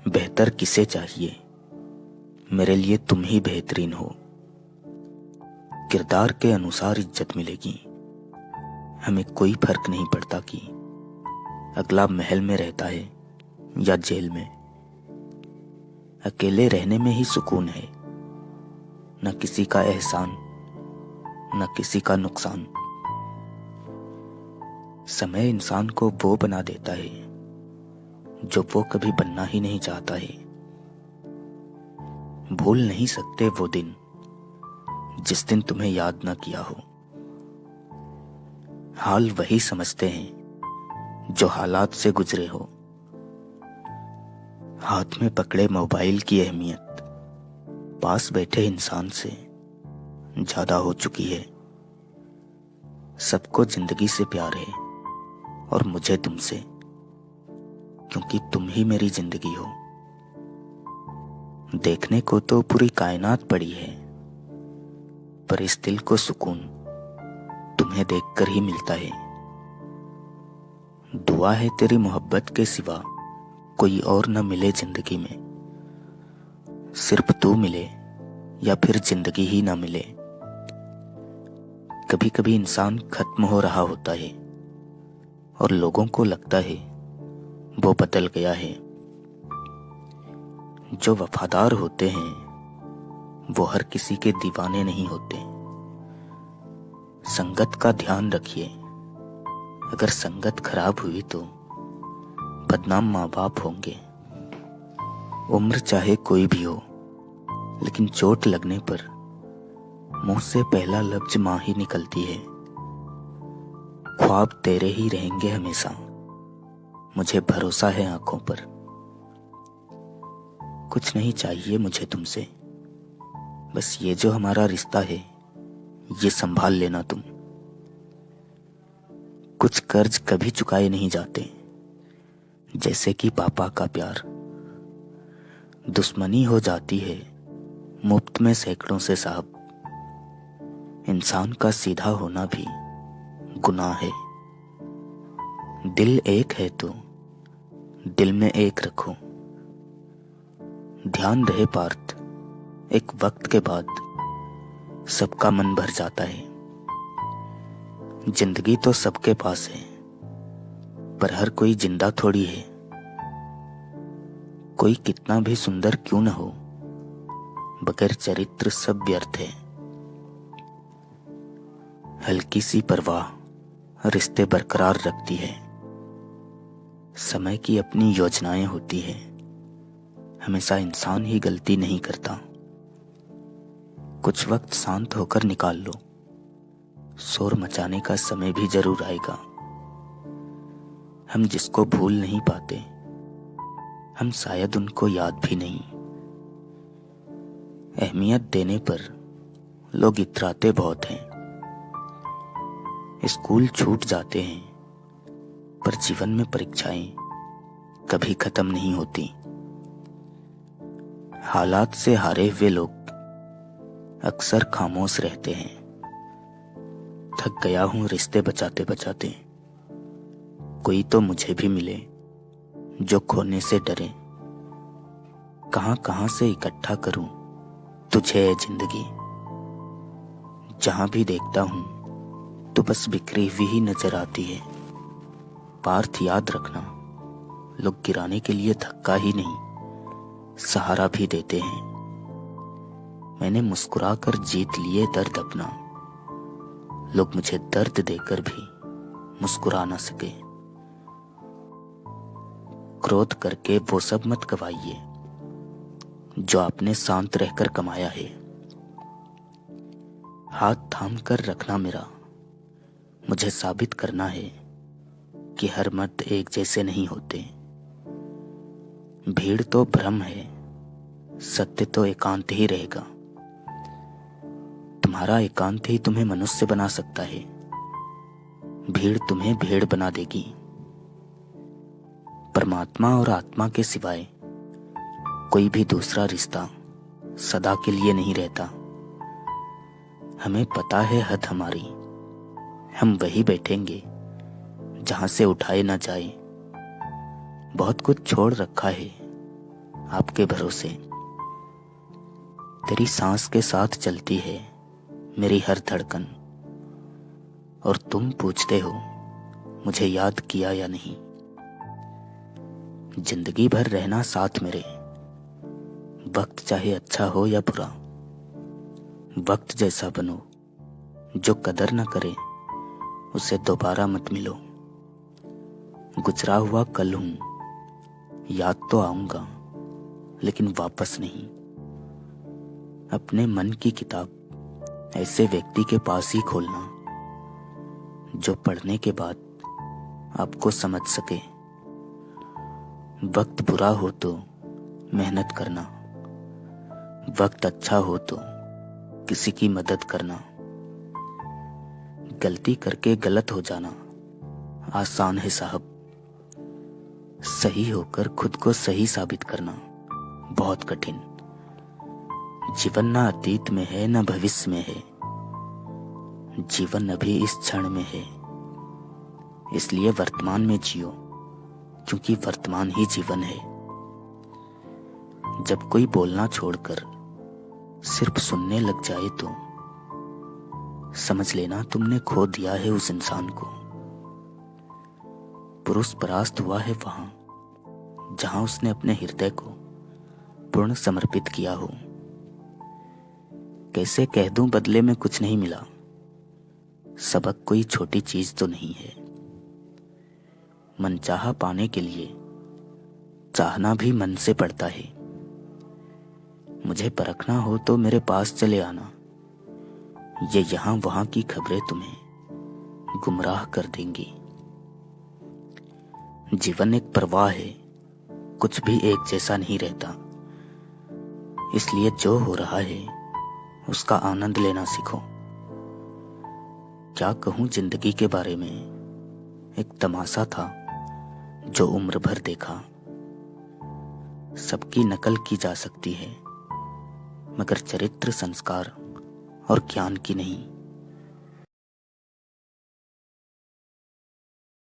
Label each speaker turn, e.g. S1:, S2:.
S1: बेहतर किसे चाहिए, मेरे लिए तुम ही बेहतरीन हो। किरदार के अनुसार इज्जत मिलेगी, हमें कोई फर्क नहीं पड़ता कि अगला महल में रहता है या जेल में। अकेले रहने में ही सुकून है, न किसी का एहसान न किसी का नुकसान। समय इंसान को वो बना देता है जो वो कभी बनना ही नहीं चाहता है। भूल नहीं सकते वो दिन जिस दिन तुम्हें याद न किया हो। हाल वही समझते हैं जो हालात से गुजरे हो। हाथ में पकड़े मोबाइल की अहमियत पास बैठे इंसान से ज्यादा हो चुकी है। सबको जिंदगी से प्यार है और मुझे तुमसे, क्योंकि तुम ही मेरी जिंदगी हो। देखने को तो पूरी कायनात पड़ी है, पर इस दिल को सुकून तुम्हें देखकर ही मिलता है। दुआ है तेरी मोहब्बत के सिवा कोई और न मिले जिंदगी में। सिर्फ तू मिले या फिर जिंदगी ही ना मिले। कभी कभी इंसान खत्म हो रहा होता है और लोगों को लगता है वो बदल गया है। जो वफादार होते हैं वो हर किसी के दीवाने नहीं होते। संगत का ध्यान रखिए, अगर संगत खराब हुई तो बदनाम माँ बाप होंगे। उम्र चाहे कोई भी हो, लेकिन चोट लगने पर मुंह से पहला लफ्ज माँ ही निकलती है। ख्वाब तेरे ही रहेंगे हमेशा, मुझे भरोसा है आंखों पर। कुछ नहीं चाहिए मुझे तुमसे, बस ये जो हमारा रिश्ता है ये संभाल लेना तुम। कुछ कर्ज कभी चुकाए नहीं जाते, जैसे कि पापा का प्यार। दुश्मनी हो जाती है मुफ्त में सैकड़ों से साहब। इंसान का सीधा होना भी गुनाह है। दिल एक है तो दिल में एक रखो। ध्यान रहे पार्थ, एक वक्त के बाद सबका मन भर जाता है। जिंदगी तो सबके पास है, पर हर कोई जिंदा थोड़ी है। कोई कितना भी सुंदर क्यों न हो, बगैर चरित्र सब व्यर्थ है। हल्की सी परवाह रिश्ते बरकरार रखती है। समय की अपनी योजनाएं होती है, हमेशा इंसान ही गलती नहीं करता। कुछ वक्त शांत होकर निकाल लो, शोर मचाने का समय भी जरूर आएगा। हम जिसको भूल नहीं पाते, हम शायद उनको याद भी नहीं। अहमियत देने पर लोग इतराते बहुत हैं। स्कूल छूट जाते हैं, पर जीवन में परीक्षाएं कभी खत्म नहीं होती। हालात से हारे हुए लोग अक्सर खामोश रहते हैं। थक गया हूं रिश्ते बचाते बचाते, कोई तो मुझे भी मिले जो खोने से डरे। कहां कहां से इकट्ठा करूं तुझे है जिंदगी। जहां भी देखता हूं तो बस बिखरी हुई ही नजर आती है। पार्थ याद रखना, लोग गिराने के लिए धक्का ही नहीं सहारा भी देते हैं। मैंने मुस्कुरा कर जीत लिए दर्द अपना, लोग मुझे दर्द देकर भी मुस्कुरा ना सके। क्रोध करके वो सब मत गवाइए जो आपने शांत रहकर कमाया है। हाथ थाम कर रखना मेरा, मुझे साबित करना है कि हर मर्द एक जैसे नहीं होते। भीड़ तो भ्रम है, सत्य तो एकांत ही रहेगा। तुम्हारा एकांत ही तुम्हें मनुष्य बना सकता है, भीड़ तुम्हें भेड़ बना देगी। परमात्मा और आत्मा के सिवाय कोई भी दूसरा रिश्ता सदा के लिए नहीं रहता। हमें पता है हद हमारी, हम वही बैठेंगे जहां से उठाए ना जाए। बहुत कुछ छोड़ रखा है, आपके भरोसे। तेरी सांस के साथ चलती है मेरी हर धड़कन, और तुम पूछते हो मुझे याद किया या नहीं। जिंदगी भर रहना साथ मेरे, वक्त चाहे अच्छा हो या बुरा। वक्त जैसा बनो, जो कदर न करे उसे दोबारा मत मिलो। गुजरा हुआ कल हूं, याद तो आऊंगा लेकिन वापस नहीं। अपने मन की किताब ऐसे व्यक्ति के पास ही खोलना जो पढ़ने के बाद आपको समझ सके। वक्त बुरा हो तो मेहनत करना, वक्त अच्छा हो तो किसी की मदद करना। गलती करके गलत हो जाना आसान है साहब, सही होकर खुद को सही साबित करना बहुत कठिन। जीवन ना अतीत में है ना भविष्य में है, जीवन अभी इस क्षण में है। इसलिए वर्तमान में जियो, क्योंकि वर्तमान ही जीवन है। जब कोई बोलना छोड़कर सिर्फ सुनने लग जाए तो समझ लेना तुमने खो दिया है उस इंसान को। पुरुष परास्त हुआ है वहां जहां उसने अपने हृदय को पूर्ण समर्पित किया हो। कैसे कह दूं बदले में कुछ नहीं मिला, सबक कोई छोटी चीज तो नहीं है। मनचाहा पाने के लिए चाहना भी मन से पड़ता है। मुझे परखना हो तो मेरे पास चले आना, ये यहां वहां की खबरें तुम्हें गुमराह कर देंगी। जीवन एक प्रवाह है, कुछ भी एक जैसा नहीं रहता। इसलिए जो हो रहा है उसका आनंद लेना सीखो। क्या कहूं जिंदगी के बारे में, एक तमाशा था जो उम्र भर देखा। सबकी नकल की जा सकती है मगर चरित्र, संस्कार और ज्ञान की नहीं।